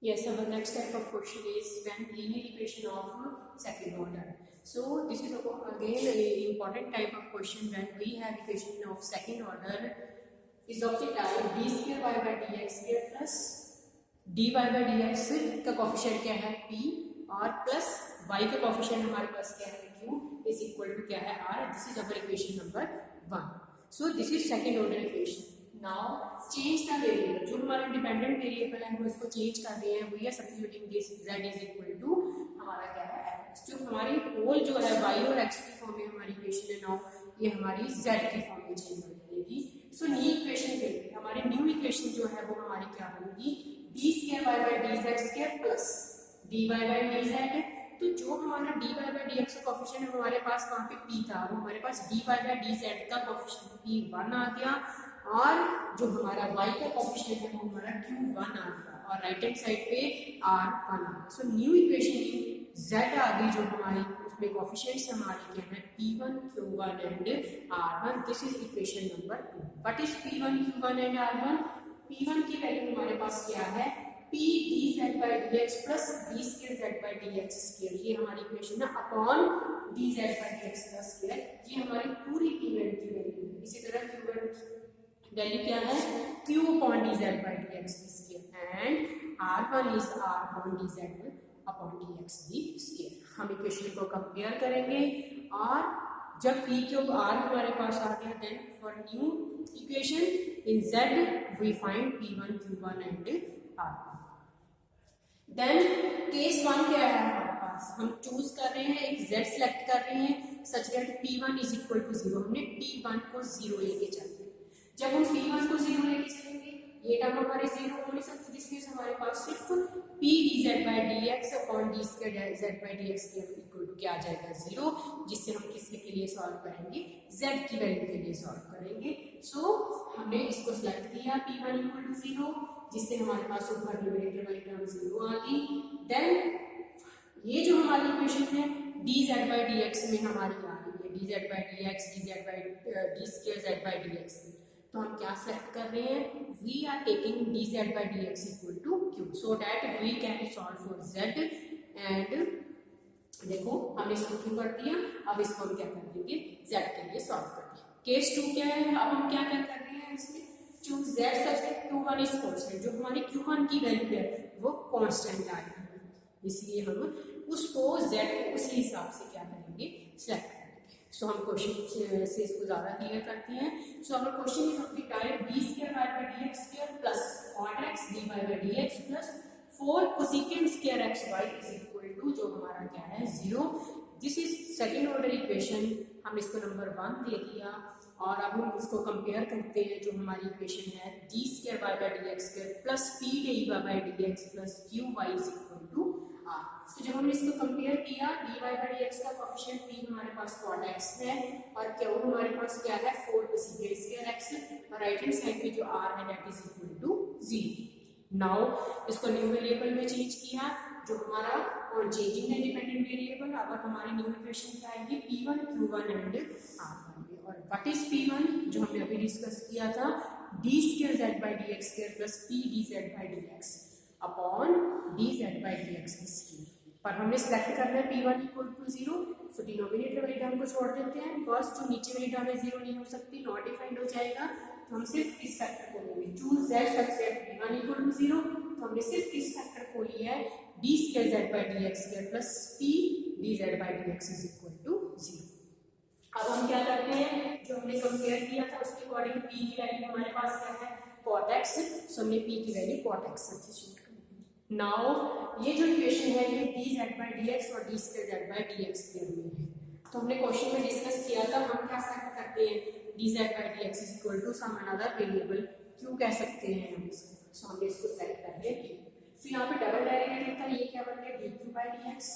Yes, our next type of question is when linear equation of second order. So this is again a important type of question when we have equation of second order is of the type d square y by dx square plus dy by dx का coefficient क्या है p और plus y का coefficient हमारे पास क्या है q is equal to क्या है r. This is our equation number 1. So this is second order equation. Now change the variable, जो हमारा डिपेंडेंट वेरिएबल है वो इसको चेंज कर रहे हैं. We are substituting this z is equal to हमारा क्या है x, जो हमारी होल जो है y और x की फॉर्म में हमारी इक्वेशन है. नाउ ये हमारी z की फॉर्म में चेंज हो जाएगी. सो न्यू इक्वेशन के लिए हमारी न्यू इक्वेशन जो है वो हमारी क्या होगी d square y by dz square plus dy by dz. तो जो हमारा dy बाय dx का कोफिशिएंट है हमारे पास वहाँ पे p था, वो हमारे पास dy बाय dz का कोफिशिएंट p1 आ गया और जो हमारा y का कोफिशिएंट है वो हमारा q1 आ गया और राइट हैंड साइड पे r1 आ गया. सो न्यू इक्वेशन में z आ गई जो हमारी उसमें कोफिशिएंट्स हमारे क्या है p1 q1 and r1. This is equation number 2. What is p1 q1 and r1? p1 की वैल्यू हमारे पास क्या है p dz by dx plus d square z by dx square. ये हमारी इक्वेशन है अपॉन dz by dx का square. ये हमारी पूरी p1 की वैल्यू है. इसी तरह q1 वैल्यू क्या है q upon dz by dx square and r1 is r upon dz upon dx square. हम इक्वेशन को कंपेयर करेंगे और जब p क्यूब r हमारे पास आ गया then for new equation in z we find p1 q1 and r1. Then case 1 क्या है हमारे पास, हम चूज कर रहे हैं एक z सिलेक्ट कर रहे हैं such that p1 is equal to 0. हमने p1 को 0 लेके चलते हैं. जब हम p1 को 0 लेके चलेंगे ये टर्म हमारे 0 हो नहीं सकते. जिसके हमारे पास सिर्फ p dz by dx upon d square z by dx equal to क्या आ जाएगा 0, जिससे हम किसके के लिए सॉल्व करेंगे z की वैल्यू के लिए सॉल्व करेंगे. सो हमने इसको सिलेक्ट किया p1 इक्वल टू 0, जिससे हमारे पास ऊपर न्यूमरेटर वाली टर्म 0 आ गई. देन ये जो हमारी इक्वेशन है dz by dx में हमारी आ रही है dz by dx dz by d square z by dx. तो हम क्या सेलेक्ट कर रहे हैं we are taking dz by dx equal to q so that we can solve for z. And देखो हमने इसको क्यों कर दिया, अब इसको हम क्या कर देंगे z के लिए सॉल्व कर दिया. केस 2 क्या है, अब हम क्या कर रहे हैं इसमें choose z such that q1 is constant. जो हमारी q1 की वैल्यू है वो कांस्टेंट आ रही है, इसलिए हम उसको z को उसी हिसाब से क्या करेंगे सिलेक्ट करेंगे. सो हम क्वेश्चन से इसको ज्यादा क्लियर करते हैं. So our question is of the type d square y by dx square plus cot x dy by dx plus 4 cosecant square xy is equal to जो हमारा क्या है 0. This is second order equation. हम इसको number 1 दे दिया और अब हम इसको कंपेयर करते हैं. जो हमारी इक्वेशन है d square y by dx square plus p dy by dx plus qy is equal to r. तो जब हमने इसको कंपेयर किया dy by dx का कोफिशिएंट p हमारे पास cot x है और q हमारे पास क्या है 4 cosecant स्क्वायर x और राइट हैंड साइड पे जो r है that is equal to 0. Now इसको न्यू वेरिएबल में चेंज किया जो हमारा और चेंजिंग है डिपेंडेंट वेरिएबल. अब हमारी न्यू इक्वेशन क्या आएगी p1 q1 एंड r1. और व्हाट इज p1 जो हमने अभी डिस्कस किया था d square z by dx square plus p dz by dx upon dz by dx square. पर हमने सिलेक्ट करना है p1 equal to 0. So denominator वाली टर्म को छोड़ देते हैं बिकॉज जो नीचे वाली टर्म है 0 नहीं हो सकती, नॉट डिफाइंड हो जाएगा. तो हम सिर्फ इस फैक्टर को लेंगे choose z such that p1 equal to 0. तो हमने सिर्फ इस फैक्टर को लिया है d square z by dx square plus p dz by dx is equal to 0. अब हम क्या करते हैं जो हमने कंपेयर किया था उसके अकॉर्डिंग p की वैल्यू हमारे पास क्या है cot x. सो हमने p की वैल्यू cot x सब्स्टिट्यूट कर दी. नाउ ये जो इक्वेशन है ये dz by dx और d square z by dx के में है. तो हमने क्वेश्चन में डिस्कस किया था हम क्या सेलेक्ट करते हैं dz by dx is equal to some another variable q कह सकते हैं हम इसको. सो हमने इसको सेलेक्ट कर लिया q. फिर यहाँ पे डबल डेरिवेटिव था ये क्या बन गया dq by dx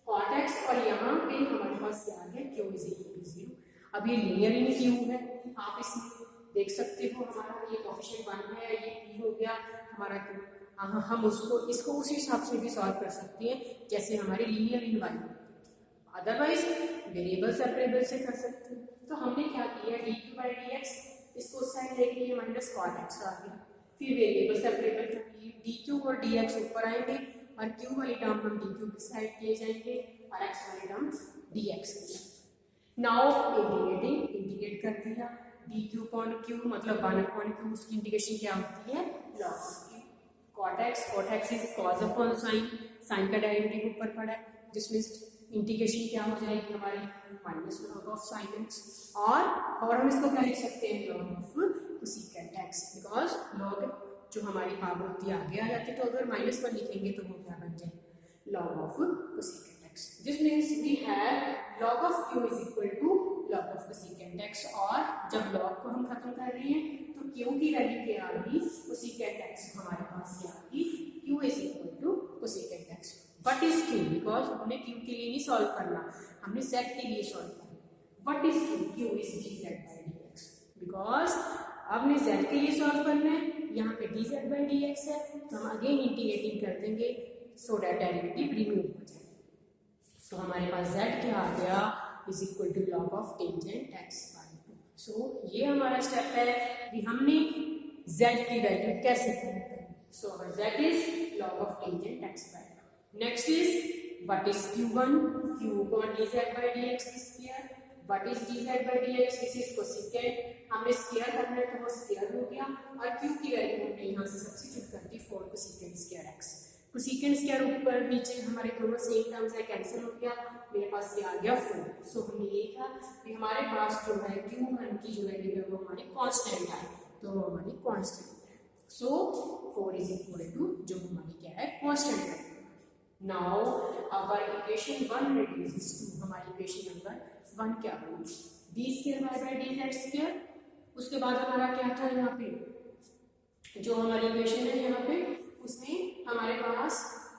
cot x और यहाँ पे हमारे पास क्या आ गया q इज इक्वल टू 0. अब ये लीनियर इन q है, आप इसमें देख सकते हो हमारा ये कोफिशिएंट 1 है, ये p हो गया हमारा q. हम इसको उसी हिसाब से भी सॉल्व कर सकते हैं जैसे हमारे लीनियर इन y. अदरवाइज वेरिएबल सेपरेबल से कर सकते हैं. तो हमने क्या किया dq by dx इसको साइड लेके ये माइनस cot x आ गया. फिर वेरिएबल सेपरेबल कर लिए dq और dx ऊपर आएंगे और q वाली टर्म हम dq की साइड ले जाएंगे और x वाली टर्म dx की। नाउ इंटीग्रेट कर दिया, dq अपॉन q मतलब 1 अपॉन q, उसकी इंटीग्रेशन क्या होती है log of q। cot x is cos upon sin, sin का डेरिवेटिव ऊपर पड़ा है जिसमें इंटीग्रेशन क्या हो जाएगी हमारी minus log of sin x, और हम इसको क्या लिख सकते हैं log of cosecant x, because log जो हमारी पावर होती है आगे आ जाती है, तो अगर -1 लिखेंगे तो वो क्या बन जाए log of cosecant x। This means we have log of q is equal to log of cosecant x, और जब log को हम खत्म कर रहे हैं तो q की वैल्यू क्या आ गई cosecant x हमारे पास क्या आ गई q is equal to cosecant x। What is q, because हमने q के लिए नहीं सॉल्व करना, हमने z के लिए सॉल्व करना। What is q is dz/dx, because अब हमने z के लिए सॉल्व करना है, यहाँ पे dz/dx है तो हम अगेन इंटीग्रेटिंग कर देंगे सो दैट डेरिवेटिव रिमूव हो जाए। तो हमारे पास z क्या आ गया is equal to log of tangent x/2। So ये हमारा स्टेप है कि हमने z की वैल्यू कैसे फाइंड करें। सो अवर z is log of tangent x/2। Next is what is q1, q upon dz/dx square. What is dz/dx, this is cosecant, हमने square करना है तो वो स्क्वायर हो गया, और q की वैल्यू हमने यहाँ से सब्स्टिट्यूट कर दी 4 cosecant square x। Cosecant square ऊपर नीचे हमारे दोनों सेम टर्म्स है, कैंसिल हो गया, मेरे पास ये आ गया 4। सो हमने ये था कि हमारे पास जो है q1 की जो वैल्यू है वो हमारी कांस्टेंट है, तो वो हमारी कांस्टेंट है। सो 4 इज इक्वल टू जो हमारी क्या है कांस्टेंट है। Now our equation 1 reduces to हमारी इक्वेशन नंबर 1 क्या बनी d2/dz²। उसके बाद हमारा क्या था यहाँ पे जो हमारी इक्वेशन है यहाँ पे उसमें हमारे पास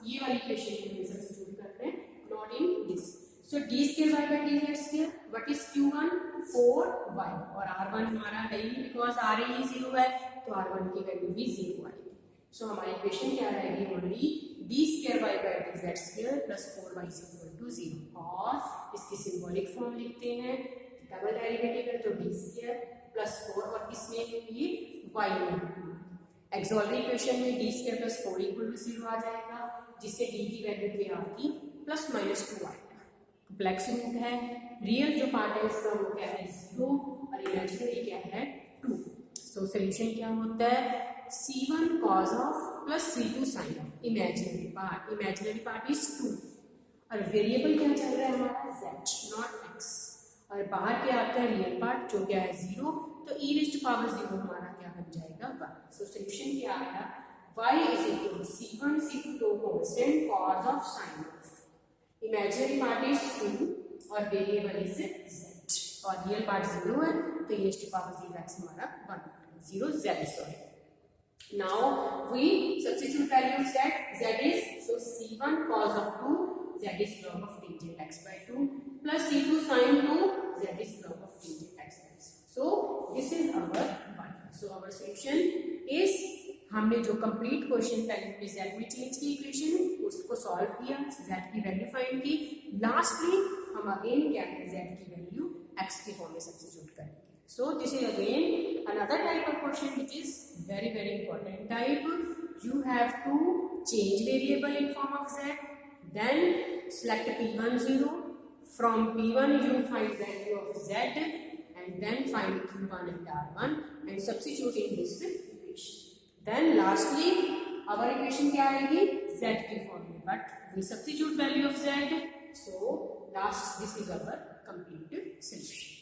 ये वाली इक्वेशन में सब्स्टिट्यूट करते हैं, not in this. So d2/dz², what is q1 4y, और r1 हमारा है ही बिकॉज r ही 0 है तो r1 की वैल्यू भी 0 आएगी। सो हमारी इक्वेशन क्या रहेगी only d2y/dz² plus 4y is equal to 0, और इसकी सिंबॉलिक फॉर्म लिखते हैं, डबल डेरिवेटिव है तो d² प्लस 4, और इसमें ये y में एक्सऑलरी इक्वेशन में d² प्लस 4 इक्वल टू 0 आ जाएगा, जिससे d की वैल्यू क्या आती प्लस माइनस 2 आएगा। कॉम्प्लेक्स रूट है, रियल जो पार्ट है इसका वो क्या है 0 और इमेजिनरी क्या है 2। सो सोल्यूशन क्या होता है c1 cos of plus c2 sin of, imaginary part is 2, और वेरिएबल क्या चल रहा है हमारा z नॉट x, और बाहर क्या आता है रियल पार्ट जो क्या है 0, तो e raised to power 0 हमारा क्या बन जाएगा 1। सो सोल्यूशन क्या आया y is equal to c1 c2 दो constant cos of sin of, imaginary part is 2 और वेरिएबल इज z, और रियल पार्ट 0 है तो e raised to power 0x हमारा 1 0 z sorry. Now we substitute value of z is so c1 cos of 2, z is log of tangent x/2 plus c2 sin 2, z is log of tangent x/2. So this is our one. So our solution is हमने जो complete question पहले हमने z में change की equation उसको solve किया, z की value find की, लास्टली हम अगेन क्या है z की वैल्यू x की फॉर्म में सब्स्टिट्यूट करेंगे। So this is again another type of question which is very important type. You have to change variable in form of z, then select p1 0, from p1 you find value of z and then find q1 and r1 and substitute in this equation. Then lastly our equation क्या आएगी z की form में, but we substitute value of z, so last this is our complete solution.